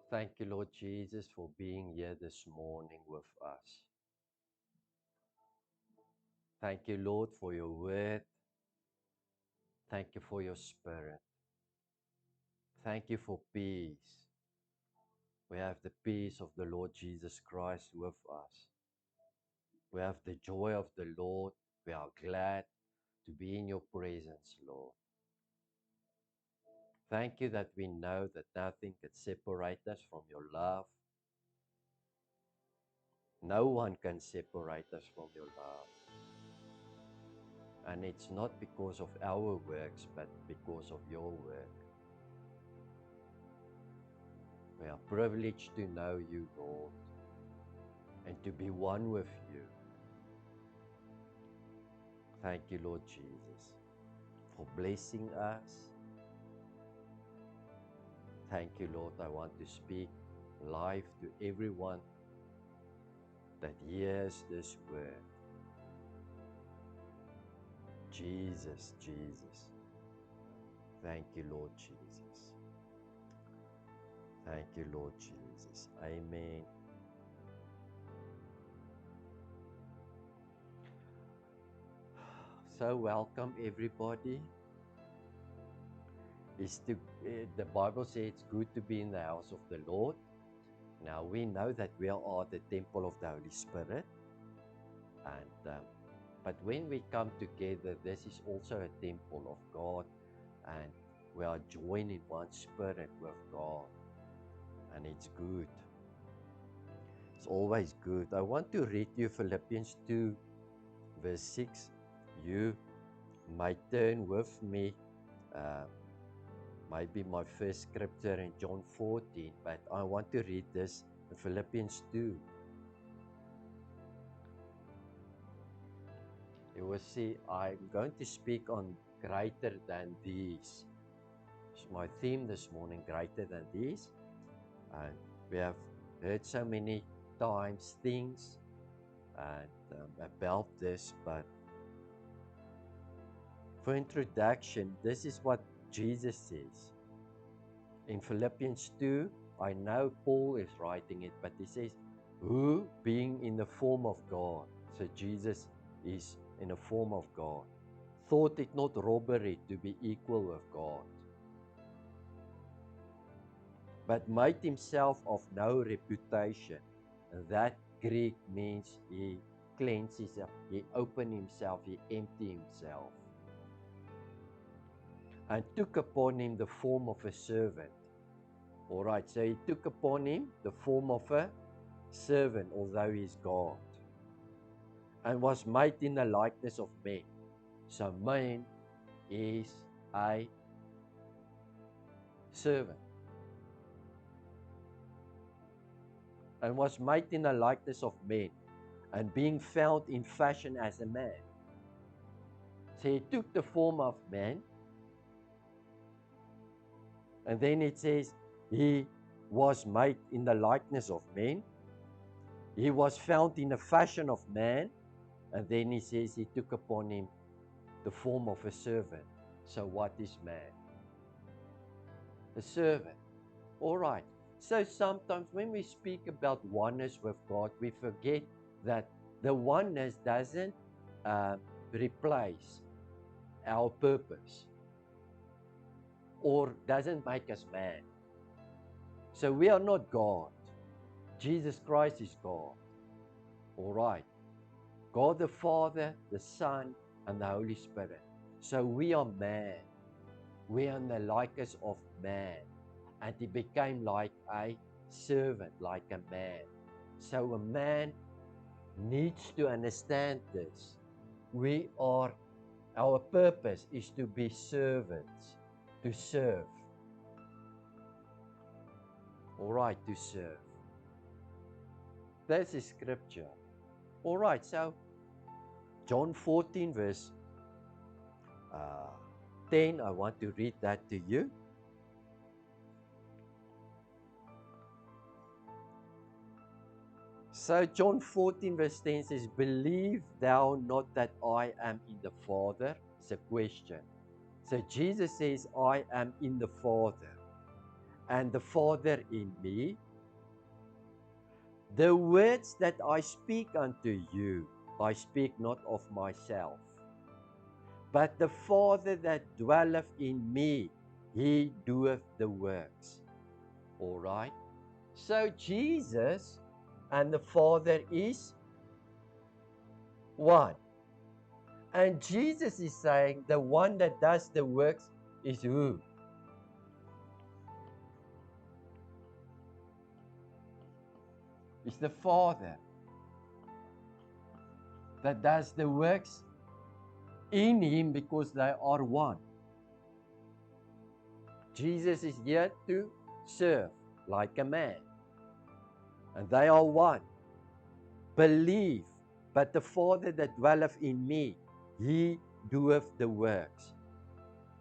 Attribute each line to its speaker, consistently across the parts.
Speaker 1: Thank you, Lord Jesus, for being here this morning with us. Thank you, Lord, for your word. Thank you for your spirit. Thank you for peace. We have the peace of the Lord Jesus Christ with us. We have the joy of the Lord. We are glad to be in your presence, Lord. Thank you that we know that nothing can separate us from your love. No one can separate us from your love. And it's not because of our works, but because of your work. We are privileged to know you, Lord, and to be one with you. Thank you, Lord Jesus, for blessing us. Thank you, Lord. I want to speak life to everyone that hears this word. Jesus, Jesus. Thank you, Lord Jesus. Thank you, Lord Jesus. Amen. So welcome everybody. The Bible says it's good to be in the house of the Lord. Now we know that we are the temple of the Holy Spirit, and but when we come together, this is also a temple of God, and we are joined in one spirit with God, and it's good. It's always good. I want to read you Philippians 2, verse 6. You might turn with me. Maybe my first scripture in John 14, but I want to read this in Philippians 2. You will see I'm going to speak on greater than these. It's my theme this morning, greater than these. And we have heard so many times things about this, but for introduction, this is what Jesus says. In Philippians 2, I know Paul is writing it, but he says, who being in the form of God, so Jesus is in the form of God, thought it not robbery to be equal with God, but made himself of no reputation. And that Greek means he cleansed himself, he opened himself, he emptied himself, and took upon him the form of a servant. All right, so he took upon him the form of a servant, although he is God, and was made in the likeness of men. So man is a servant, and was made in the likeness of men, and being found in fashion as a man. So he took the form of man, and then it says he was made in the likeness of men. He was found in the fashion of man, and then he says he took upon him the form of a servant. So what is man? A servant. All right. So sometimes when we speak about oneness with God, we forget that the oneness doesn't replace our purpose or doesn't make us man. So we are not God. Jesus Christ is God. All right. God the Father, the Son, and the Holy Spirit. So we are man. We are in the likeness of man. And he became like a servant, like a man. So a man needs to understand this. Our purpose is to be servants, to serve. All right, to serve. That's the scripture. All right, so John 14, verse 10, I want to read that to you. So John 14, verse 10 says, believe thou not that I am in the Father? It's a question. So Jesus says, I am in the Father, and the Father in me. The words that I speak unto you, I speak not of myself, but the Father that dwelleth in me, he doeth the works. All right? So Jesus and the Father is one. And Jesus is saying the one that does the works is who? It's the Father that does the works in him because they are one. Jesus is here to serve like a man. And they are one. Believe, but the Father that dwelleth in me, he doeth the works.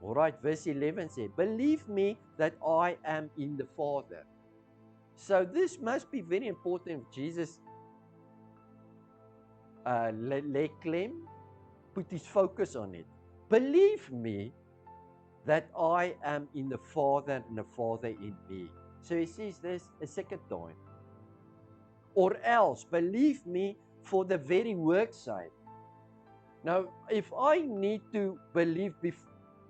Speaker 1: All right, verse 11 says, believe me that I am in the Father. So this must be very important. Jesus let Clem put his focus on it. Believe me that I am in the Father and the Father in me. So he says this a second time. Or else, believe me for the very work's sake. Now, if I need to believe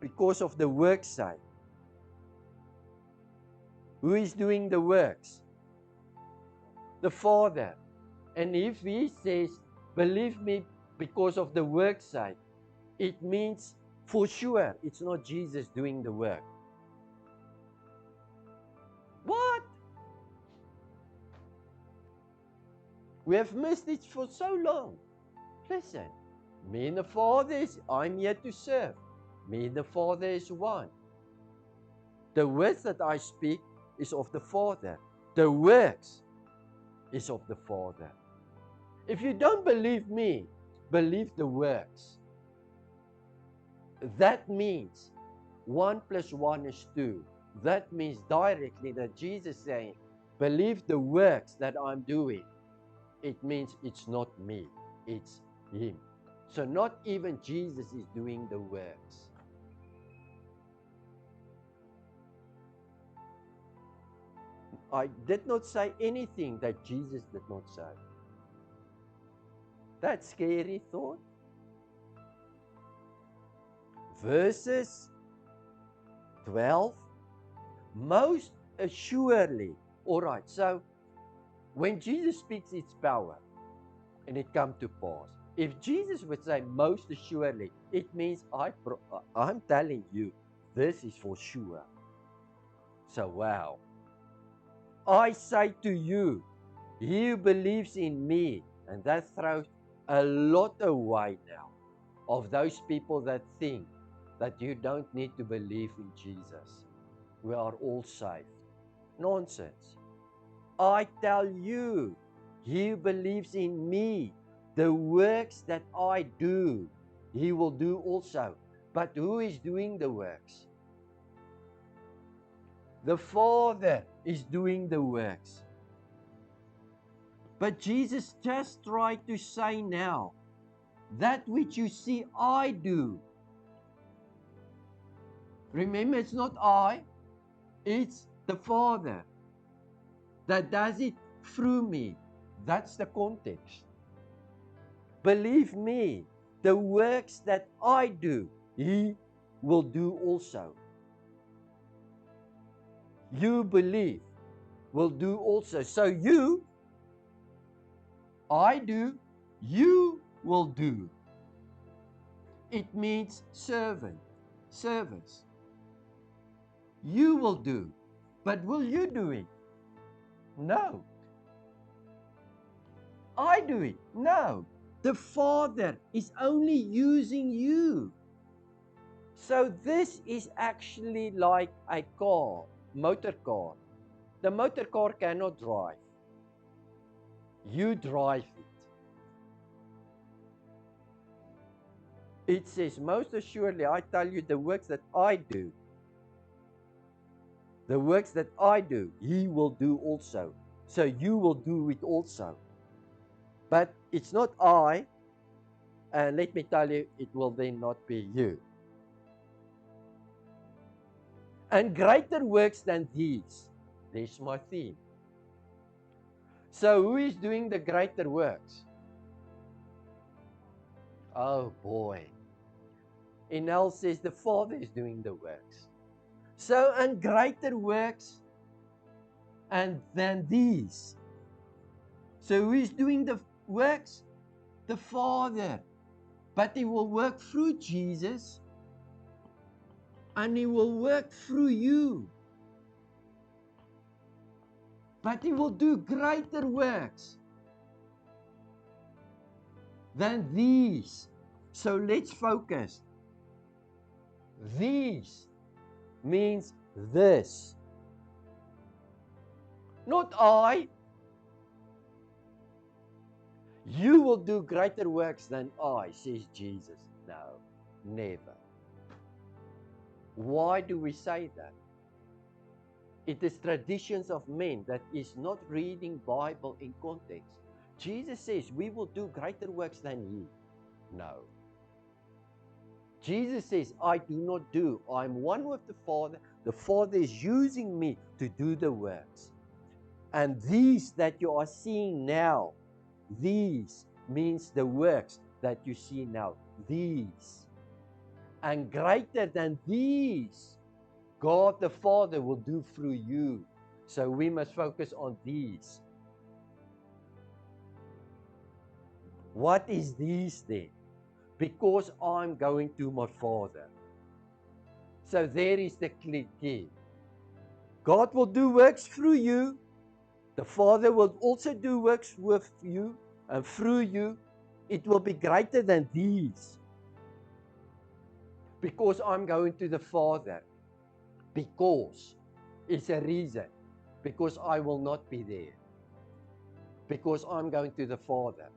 Speaker 1: because of the work's sake, who is doing the works? The Father. And if he says, believe me because of the work's sake, it means for sure it's not Jesus doing the work. What? We have missed it for so long. Listen, me and the Father I'm here to serve. Me and the Father is one. The words that I speak is of the Father. The works is of the Father. If you don't believe me, believe the works. That means 1 + 1 is 2. That means directly that Jesus is saying, believe the works that I'm doing. It means it's not me, it's him. So not even Jesus is doing the works. I did not say anything that Jesus did not say. That's scary thought. Verses 12, most assuredly. All right, so when Jesus speaks, it's power, and it comes to pass. If Jesus would say most assuredly, it means I'm telling you, this is for sure. So wow. I say to you, he who believes in me, and that throws a lot away now of those people that think that you don't need to believe in Jesus. We are all saved. Nonsense. I tell you, he who believes in me, the works that I do, he will do also. But who is doing the works? The Father is doing the works. But Jesus just tried to say now, that which you see I do. Remember, it's not I, it's the Father that does it through me. That's the context. Believe me, the works that I do, he will do also. You believe, will do also. So I do, you will do. It means servants. You will do. But will you do it? No. I do it? No. The Father is only using you. So this is actually like a car, motor car. The motor car cannot drive. You drive it. It says, most assuredly, I tell you the works that I do. The works that I do, he will do also. So you will do it also. But it's not I, and let me tell you, it will then not be you. And greater works than these. There's my theme. So who is doing the greater works? Oh boy. Enel says the Father is doing the works. So, and greater works and than these. So who is doing the works? The Father. But He will work through Jesus and He will work through you. But He will do greater works than these. So let's focus. These means this. Not I. You will do greater works than I, says Jesus. No, never. Why do we say that? It is traditions of men that is not reading Bible in context. Jesus says we will do greater works than He. No. Jesus says, I do not do. I'm one with the Father. The Father is using me to do the works. And these that you are seeing now, these means the works that you see now. These. And greater than these, God the Father will do through you. So we must focus on these. What is these then? Because I'm going to my Father. So there is the key. God will do works through you. The Father will also do works with you and through you. It will be greater than these. Because I'm going to the Father. Because it's a reason. Because I will not be there. Because I'm going to the Father.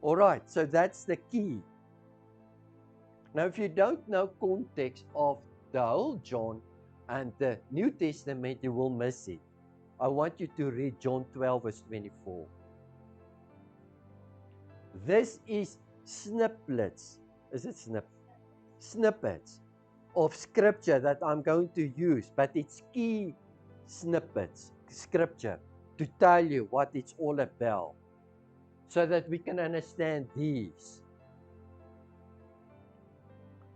Speaker 1: All right, so that's the key. Now, if you don't know context of the whole John and the New Testament, you will miss it. I want you to read John 12, verse 24. This is snippets. Is it snippets of scripture that I'm going to use, but it's key snippets, scripture, to tell you what it's all about, so that we can understand these.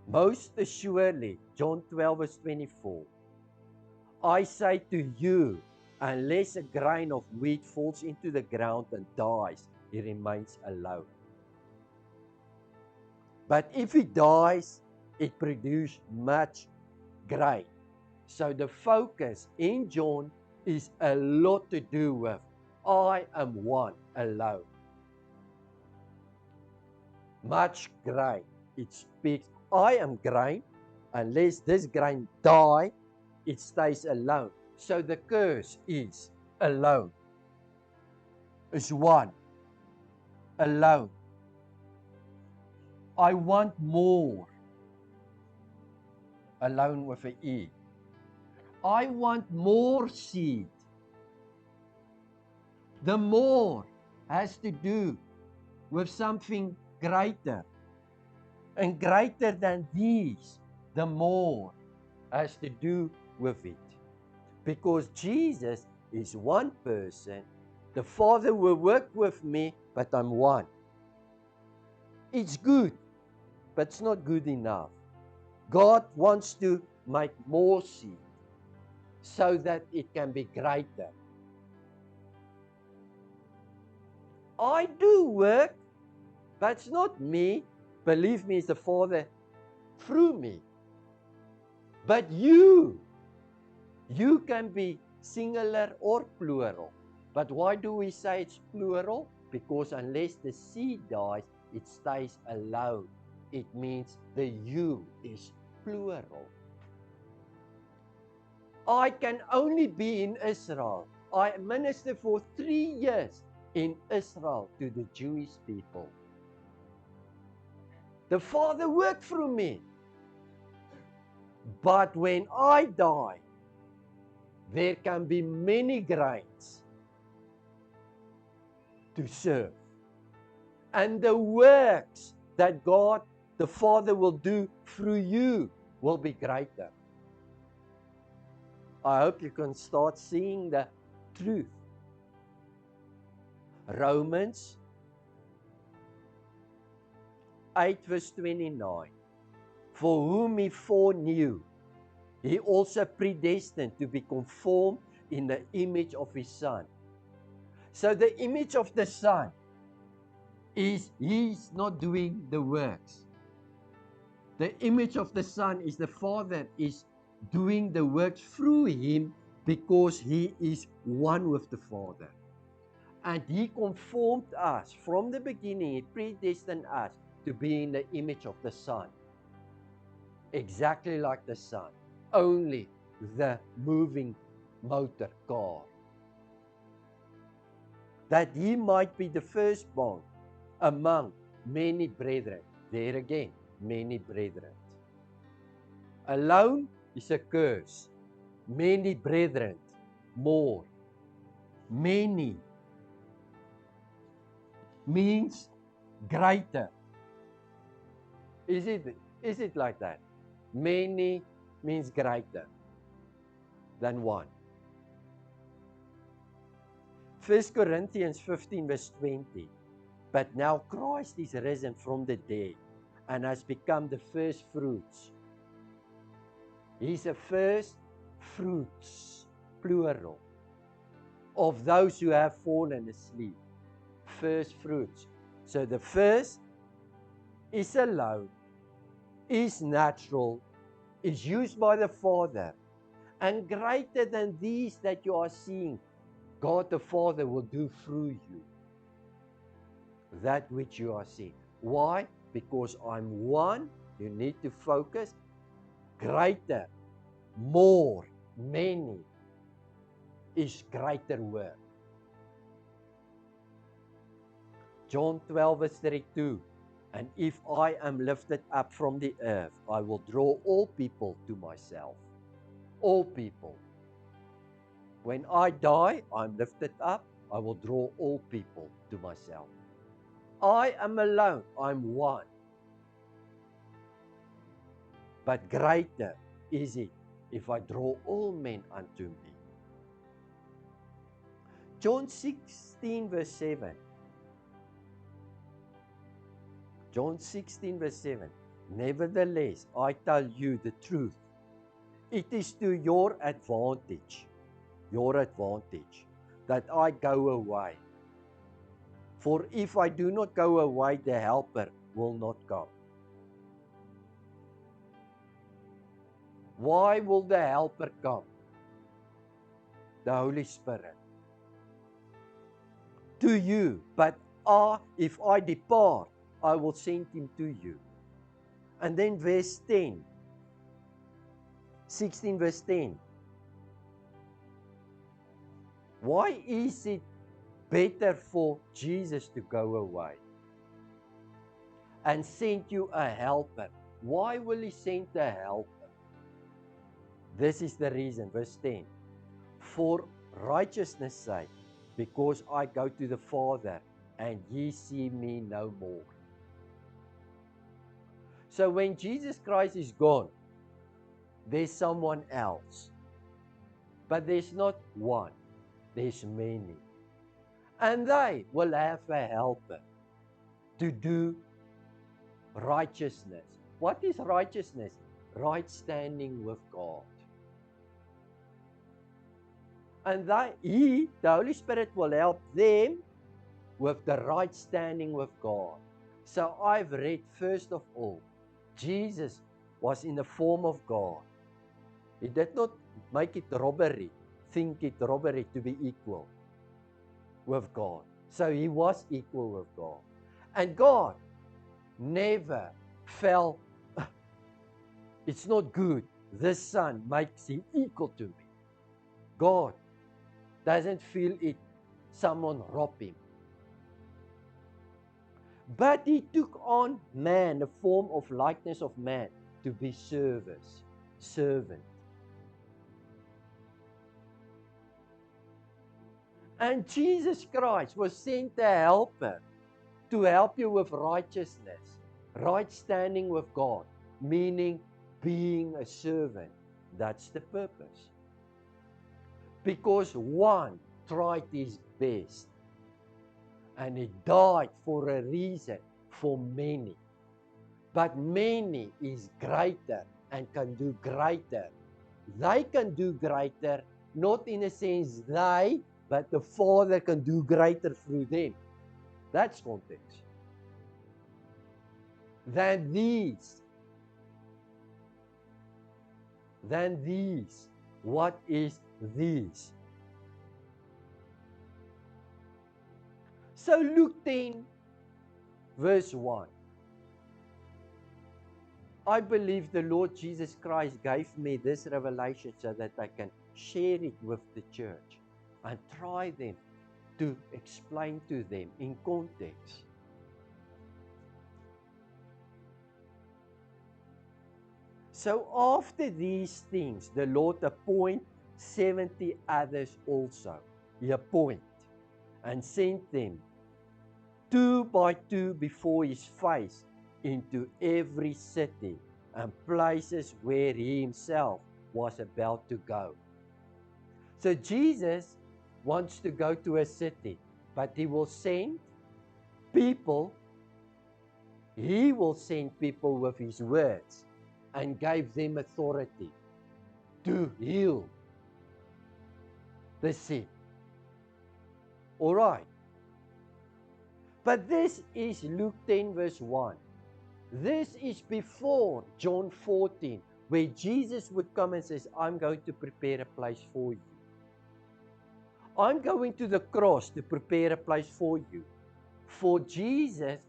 Speaker 1: Most assuredly, John 12, verse 24, I say to you, unless a grain of wheat falls into the ground and dies, it remains alone. But if it dies, it produces much grain. So the focus in John is a lot to do with I am one alone. Much grain. It speaks, I am grain. Unless this grain die, it stays alone. So the curse is alone. Is one. Alone. I want more. Alone with an E. I want more seed. The more has to do with something greater. And greater than these, the more has to do with it. Because Jesus is one person. The Father will work with me, but I'm one. It's good, but it's not good enough. God wants to make more seed so that it can be greater. I do work, but it's not me. Believe me, it's the Father through me. But you can be singular or plural. But why do we say it's plural? Because unless the seed dies, it stays alone. It means the you is plural. I can only be in Israel. I ministered for 3 years in Israel to the Jewish people. The Father worked through me. But when I die, there can be many grains to serve. And the works that God, the Father, will do through you will be greater. I hope you can start seeing the truth. Romans 8 verse 29. For whom he foreknew, he also predestined to be conformed in the image of his Son. So the image of the Son is he's not doing the works. The image of the Son is the Father is doing the works through him because he is one with the Father. And he conformed us from the beginning. He predestined us to be in the image of the Son. Exactly like the Son. Only the moving motor car. That he might be the firstborn among many brethren. There again, many brethren. Alone is a curse. Many brethren, more. Many means greater. Is it like that? Many means greater than one. 1 Corinthians 15 verse 20. But now Christ is risen from the dead and has become the first fruits. He's the first fruits, plural, of those who have fallen asleep. First fruits. So the first is alone, is natural, is used by the Father, and greater than these that you are seeing, God the Father will do through you. That which you are seeing. Why? Because I'm one, you need to focus. Greater, more, many is greater work. John 12 verse 32. And if I am lifted up from the earth, I will draw all people to myself. All people. When I die, I'm lifted up, I will draw all people to myself. I am alone, I'm one. But greater is it if I draw all men unto me. John 16 verse 7. John 16 verse 7. Nevertheless, I tell you the truth. It is to your advantage, that I go away. For if I do not go away, the Helper will not come. Why will the Helper come? The Holy Spirit. To you, but if I depart, I will send him to you. And then verse 10. 16 verse 10. Why is it better for Jesus to go away and send you a helper? Why will he send a helper? This is the reason, verse 10. For righteousness' sake, because I go to the Father, and ye see me no more. So when Jesus Christ is gone, there's someone else. But there's not one, there's many. And they will have a helper to do righteousness. What is righteousness? Right standing with God. And the Holy Spirit will help them with the right standing with God. So I've read, first of all, Jesus was in the form of God. He did not make it robbery, think it robbery to be equal with God. So he was equal with God. And God never felt, it's not good, this son makes him equal to me. God doesn't feel it, someone rob him. But he took on man, the form of likeness of man, to be servant. And Jesus Christ was sent a helper to help you with righteousness, right standing with God, meaning being a servant. That's the purpose. Because one tried his best and he died for a reason for many. But many is greater and can do greater. They can do greater, not in a sense they, but the Father can do greater through them. That's context. Than these. What is these? So Luke 10, verse 1. I believe the Lord Jesus Christ gave me this revelation so that I can share it with the church and try them to explain to them in context. So after these things, the Lord appointed 70 others also. He appointed and sent them 2 by 2 before his face into every city and places where he himself was about to go. So Jesus wants to go to a city, but he will send people. He will send people with his words and gave them authority to heal the sick. All right. But this is Luke 10 verse 1. This is before John 14, where Jesus would come and says, I'm going to prepare a place for you. I'm going to the cross to prepare a place for you. For Jesus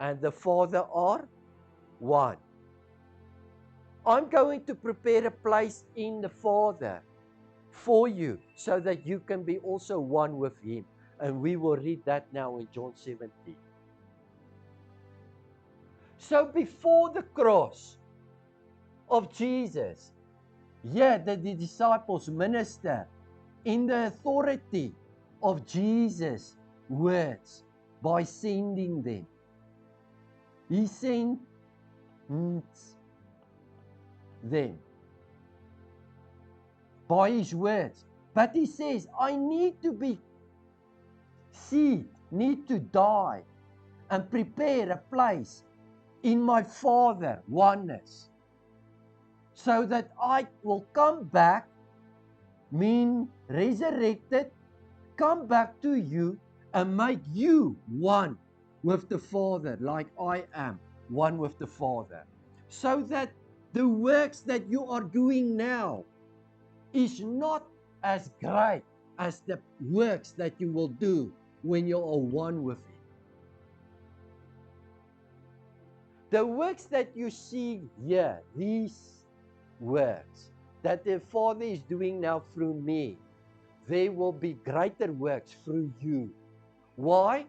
Speaker 1: and the Father are one. I'm going to prepare a place in the Father for you so that you can be also one with him. And we will read that now in John 17. So before the cross of Jesus, the disciples minister in the authority of Jesus' words by sending them. He sent them by his words. But he says, I need to be need to die and prepare a place in my Father, oneness, so that I will come back, mean resurrected, come back to you and make you one with the Father, like I am one with the Father, so that the works that you are doing now is not as great as the works that you will do when you are one with him. The works that you see here, these works that the Father is doing now through me, there will be greater works through you. Why?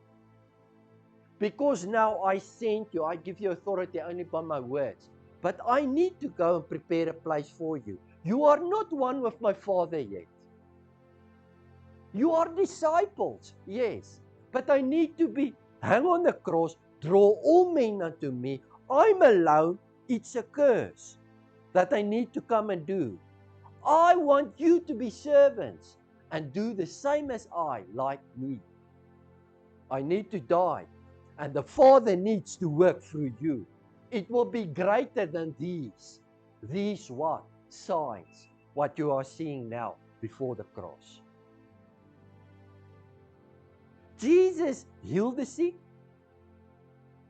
Speaker 1: Because now I sent you, I give you authority only by my words. But I need to go and prepare a place for you. You are not one with my Father yet. You are disciples, yes. But I need to hang on the cross, draw all men unto me. I'm alone. It's a curse that I need to come and do. I want you to be servants and do the same as I, like me. I need to die, and the Father needs to work through you. It will be greater than these. These what? Signs, what you are seeing now before the cross. Jesus healed the sick,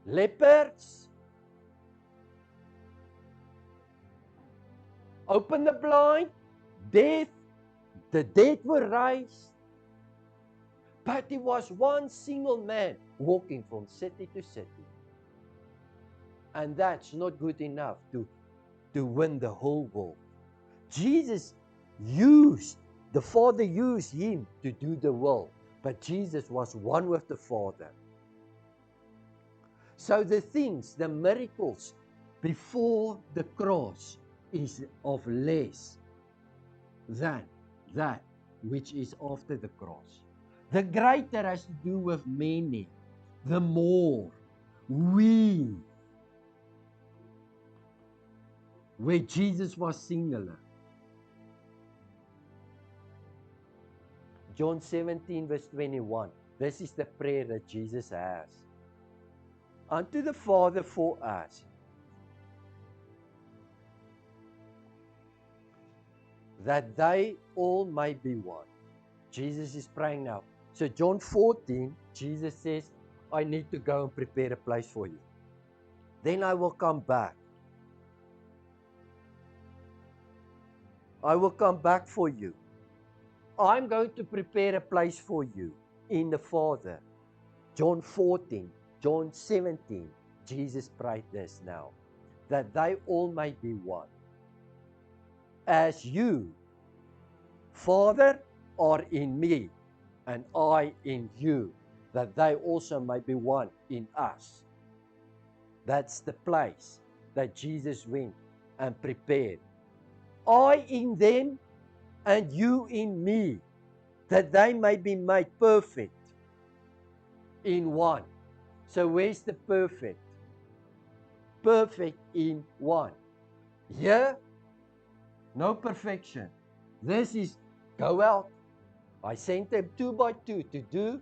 Speaker 1: lepers, opened the blind, the dead were raised. But he was one single man walking from city to city. And that's not good enough to win the whole world. Jesus the Father used him to do the will. But Jesus was one with the Father. So the things, the miracles before the cross is of less than that which is after the cross. The greater has to do with many. The more we where Jesus was singular. John 17 verse 21. This is the prayer that Jesus has. Unto the Father for us, that they all may be one. Jesus is praying now. So John 14, Jesus says, I need to go and prepare a place for you. Then I will come back. I will come back for you. I'm going to prepare a place for you in the Father. John 14, John 17, Jesus prayed this now, that they all may be one. As you, Father, are in me, and I in you, that they also may be one in us. That's the place that Jesus went and prepared. I in them, and you in me, that they may be made perfect in one. So where's the perfect? Perfect in one. Here, no perfection. This is go out. I sent them 2 by 2 to do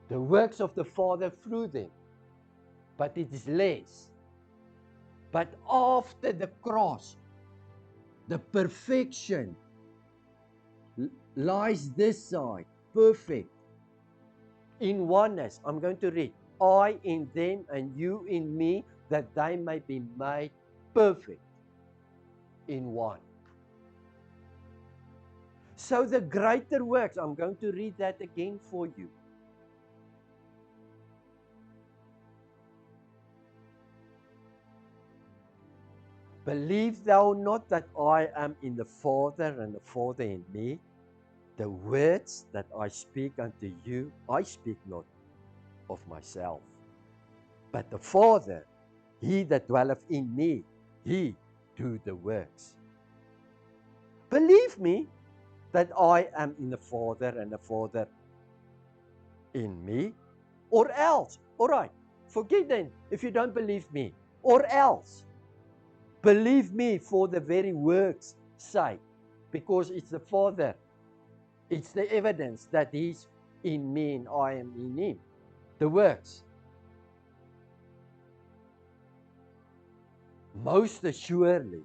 Speaker 1: the works of the Father through them. But it is less. But after the cross, the perfection lies this side, perfect, in oneness. I'm going to read. I in them and you in me, that they may be made perfect in one. So the greater works, I'm going to read that again for you. Believe thou not that I am in the Father and the Father in me. The words that I speak unto you, I speak not of myself, but the Father, he that dwelleth in me, he do the works. Believe me that I am in the Father and the Father in me, or else, all right, forget then if you don't believe me, or else, believe me for the very works' sake, because it's the Father, it's the evidence that he's in me and I am in him, the works. Most assuredly,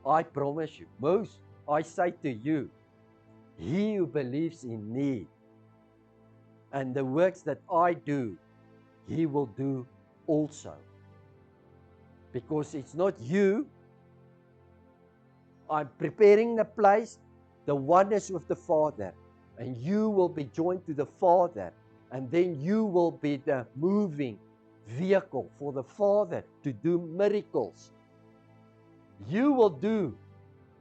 Speaker 1: I promise you, most, I say to you, he who believes in me and the works that I do, he will do also. Because it's not you, I'm preparing the place, the oneness with the Father, and you will be joined to the Father, and then you will be the moving vehicle for the Father to do miracles. You will do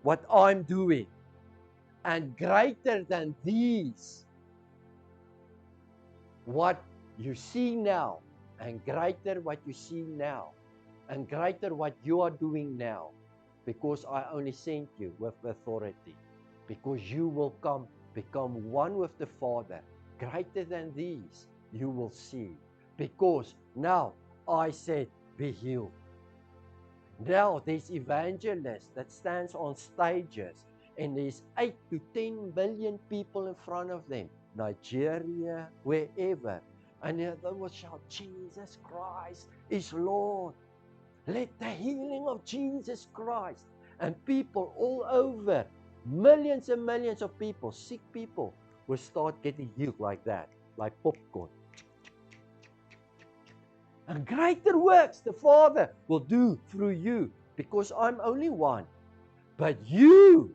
Speaker 1: what I'm doing, and greater than these, what you see now, and greater what you see now, and greater what you are doing now, because I only sent you with authority, because you will become one with the Father. Greater than these you will see, because now I said be healed. Now there's evangelists that stands on stages, and there's 8 to 10 million people in front of them, Nigeria, wherever, and they will shout, Jesus Christ is Lord. Let the healing of Jesus Christ, and people all over, millions and millions of people, sick people, will start getting healed like that, like popcorn. And greater works the Father will do through you, because I'm only one. But you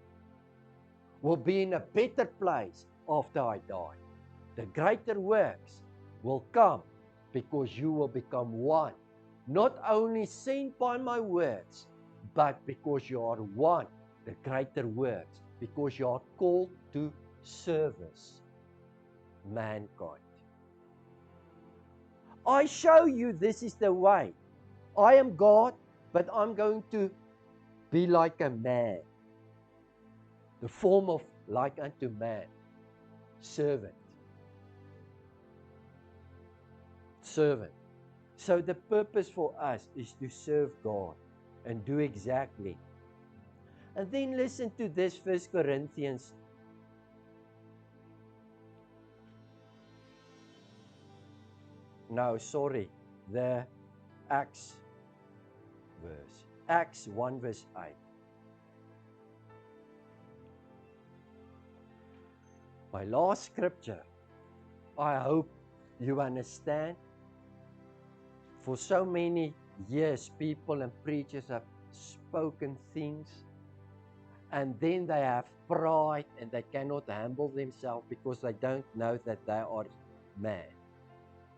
Speaker 1: will be in a better place after I die. The greater works will come because you will become one. Not only sent by my words, but because you are one, the greater works, because you are called to service mankind. I show you this is the way. I am God, but I'm going to be like a man. The form of like unto man. Servant. Servant. So the purpose for us is to serve God. and do exactly. And then listen to this, 1 Corinthians. No, sorry, the Acts verse. Acts 1 verse 8. My last scripture. I hope you understand. For so many years, people and preachers have spoken things, and then they have pride and they cannot humble themselves because they don't know that they are man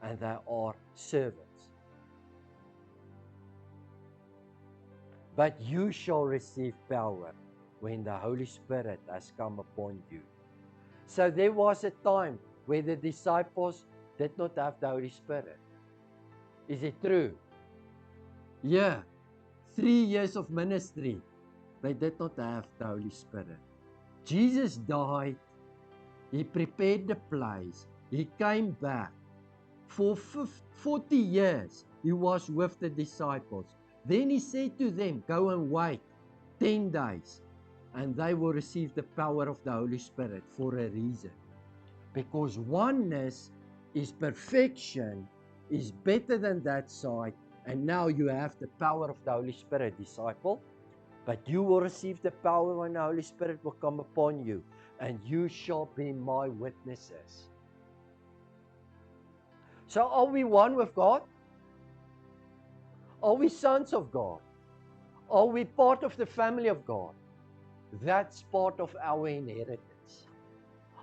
Speaker 1: and they are servants. But you shall receive power when the Holy Spirit has come upon you. So there was a time where the disciples did not have the Holy Spirit. Is it true? Yeah. 3 years of ministry, they did not have the Holy Spirit. Jesus died. He prepared the place. He came back. For 40 years, he was with the disciples. Then he said to them, go and wait 10 days, and they will receive the power of the Holy Spirit for a reason. Because oneness is perfection, is better than that side, and now you have the power of the Holy Spirit, disciple. But you will receive the power when the Holy Spirit will come upon you, and you shall be my witnesses. So are we one with God? Are we sons of God? Are we part of the family of God? That's part of our inheritance.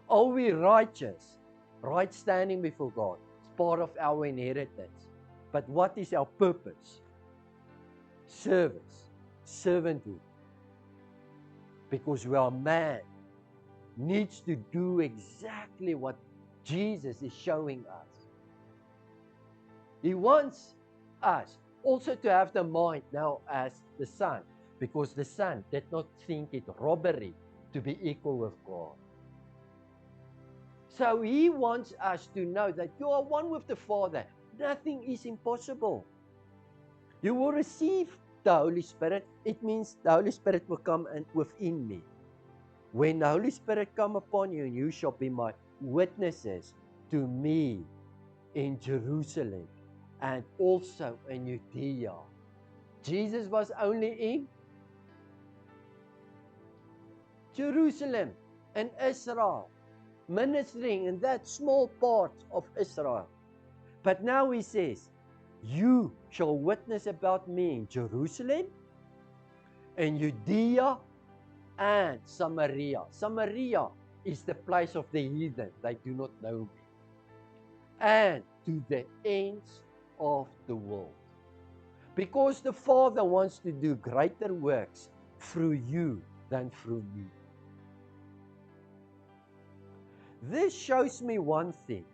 Speaker 1: Are we righteous? Right standing before God. It's part of our inheritance. But what is our purpose? Service, servanthood. Because we are man, needs to do exactly what Jesus is showing us. He wants us also to have the mind now as the Son, because the Son did not think it robbery to be equal with God. So he wants us to know that you are one with the Father. Nothing is impossible. You will receive the Holy Spirit. It means the Holy Spirit will come and within me. When the Holy Spirit come upon you, you shall be my witnesses to me in Jerusalem and also in Judea. Jesus was only in Jerusalem and Israel, ministering in that small part of Israel. But now he says, you shall witness about me in Jerusalem, in Judea, and Samaria. Samaria is the place of the heathen. They do not know me. And to the ends of the world. Because the Father wants to do greater works through you than through me. This shows me one thing,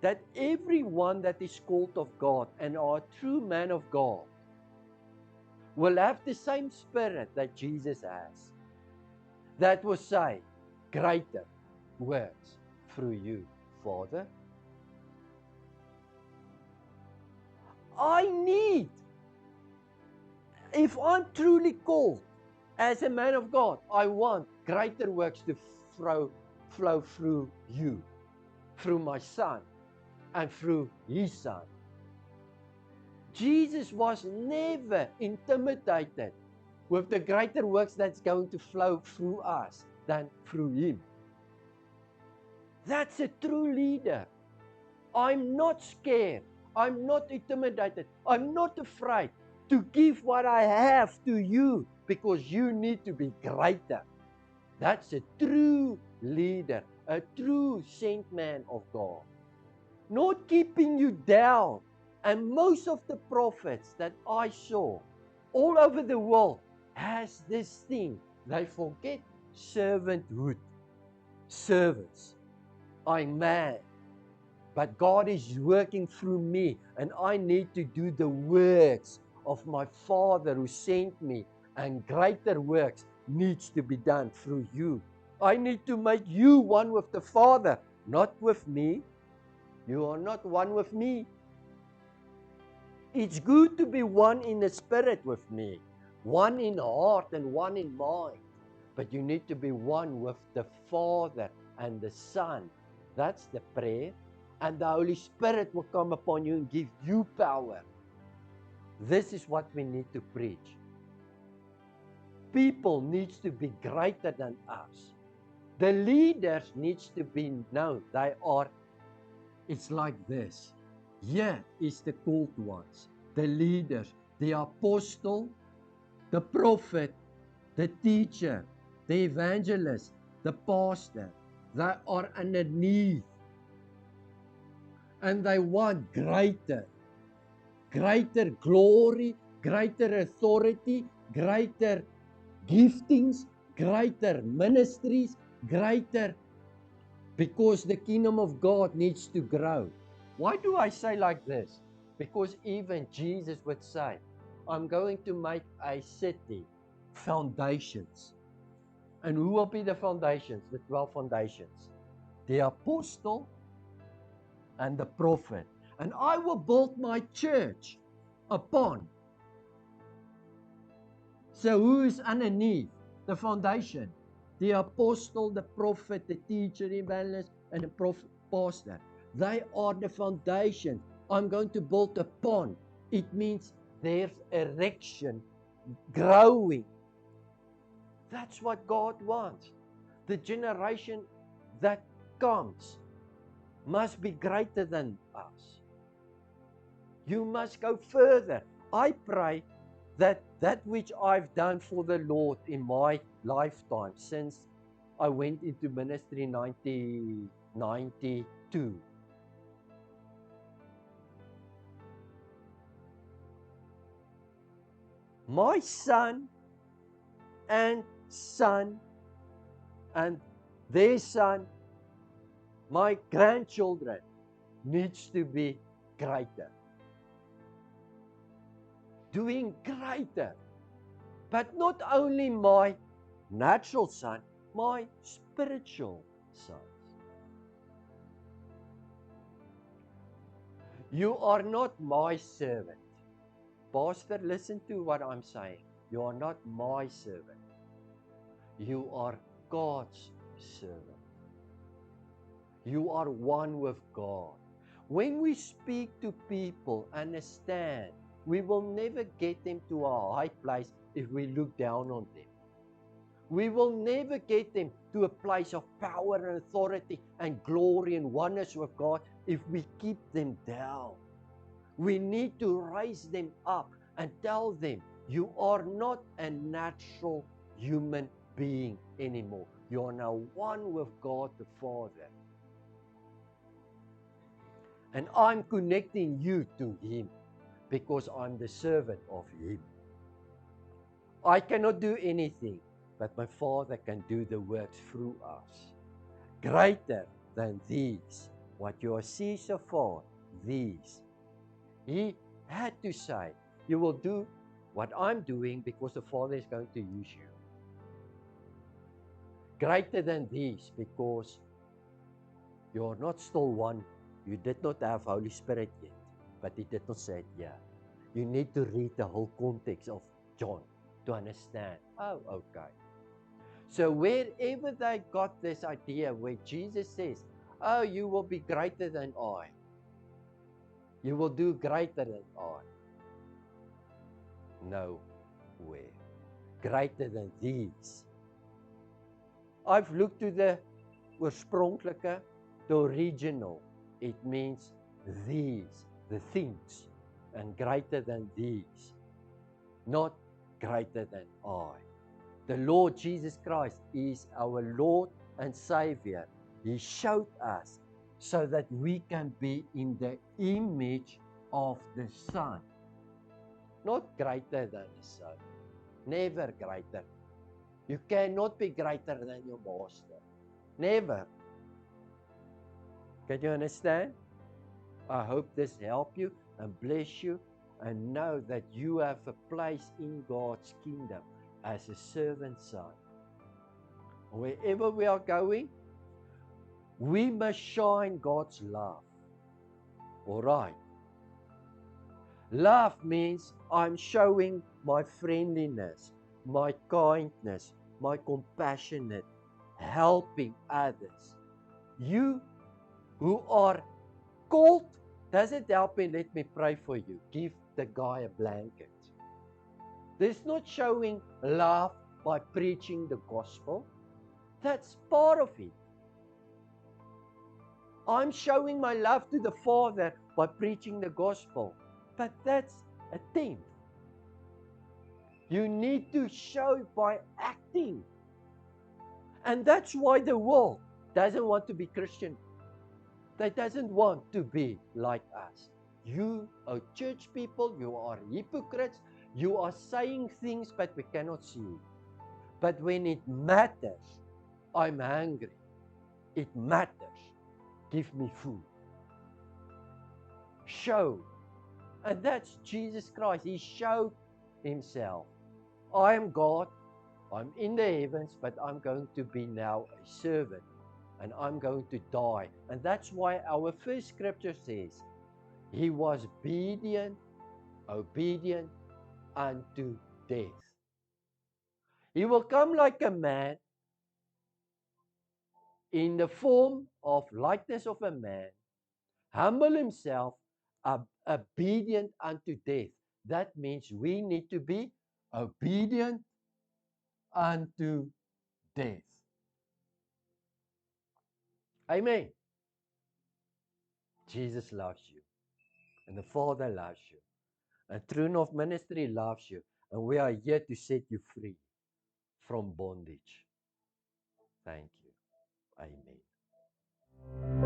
Speaker 1: that everyone that is called of God and are a true man of God will have the same spirit that Jesus has. That will say, greater works through you, Father. I need, if I'm truly called as a man of God, I want greater works to flow through you, through my Son, and through his Son. Jesus was never intimidated with the greater works that's going to flow through us than through him. That's a true leader. I'm not scared. I'm not intimidated. I'm not afraid to give what I have to you because you need to be greater. That's a true leader, a true sent man of God. Not keeping you down. And most of the prophets that I saw all over the world has this thing. They forget servanthood, service. I'm man, but God is working through me, and I need to do the works of my Father who sent me, and greater works needs to be done through you. I need to make you one with the Father, not with me. You are not one with me. It's good to be one in the spirit with me. one in heart and one in mind. But you need to be one with the Father and the Son. That's the prayer. And the Holy Spirit will come upon you and give you power. This is what we need to preach. People needs to be greater than us. The leaders needs to be known. They are, it's like this. Here is the called ones, the leaders, the apostle, the prophet, the teacher, the evangelist, the pastor. They are underneath. And they want greater glory, greater authority, greater giftings, greater ministries, greater, because the kingdom of God needs to grow. Why do I say like this? Because even Jesus would say, I'm going to make a city, foundations. And who will be the foundations, the 12 foundations? The apostle and the prophet. And I will build my church upon. So who is underneath the foundation? The apostle, the prophet, the teacher, the evangelist, and the pastor. They are the foundation. I'm going to build upon. It means there's erection, growing. That's what God wants. The generation that comes must be greater than us. You must go further. I pray that which I've done for the Lord in my lifetime since I went into ministry in 1992. My son and their son, my grandchildren, needs to be greater. Doing greater. But not only my natural son, my spiritual sons. You are not my servant. Pastor, listen to what I'm saying. You are not my servant. You are God's servant. You are one with God. When we speak to people, understand, we will never get them to a high place if we look down on them. We will never get them to a place of power and authority and glory and oneness with God if we keep them down. We need to raise them up and tell them, you are not a natural human being anymore. You are now one with God the Father. And I'm connecting you to Him because I'm the servant of Him. I cannot do anything, but my Father can do the works through us. Greater than these, what you see so far, these. He had to say, you will do what I'm doing because the Father is going to use you. Greater than these because you're not still one. You did not have Holy Spirit yet, but He did not say it yet. You need to read the whole context of John to understand. Oh, okay. So wherever they got this idea where Jesus says, oh, you will be greater than I. You will do greater than I. Nowhere. Greater than these. I've looked to the oorspronklike, the original. It means these, the things, and greater than these. Not greater than I. The Lord Jesus Christ is our Lord and Savior. He showed us so that we can be in the image of the Son. Not greater than the Son. Never greater. You cannot be greater than your Master. Never. Can you understand? I hope this helps you and bless you and know that you have a place in God's kingdom as a servant son. Wherever we are going, we must shine God's love. All right. Love means I'm showing my friendliness, my kindness, my compassionate, helping others. You who are cold, doesn't help me. Let me pray for you. Give the guy a blanket. There's not showing love by preaching the gospel. That's part of it. I'm showing my love to the Father by preaching the gospel. But that's a tenth. You need to show by acting. And that's why the world doesn't want to be Christian. They doesn't want to be like us. You are church people, you are hypocrites, you are saying things but we cannot see it. But when it matters, I'm hungry. It matters. Give me food. Show. And that's Jesus Christ. He showed himself. I am God. I'm in the heavens, but I'm going to be now a servant. And I'm going to die. And that's why our first scripture says, he was obedient unto death. He will come like a man in the form of likeness of a man, humble himself, obedient unto death. That means we need to be obedient unto death. Amen. Jesus loves you, and the Father loves you, and True North Ministry loves you, and we are here to set you free from bondage. Thank you. Amen.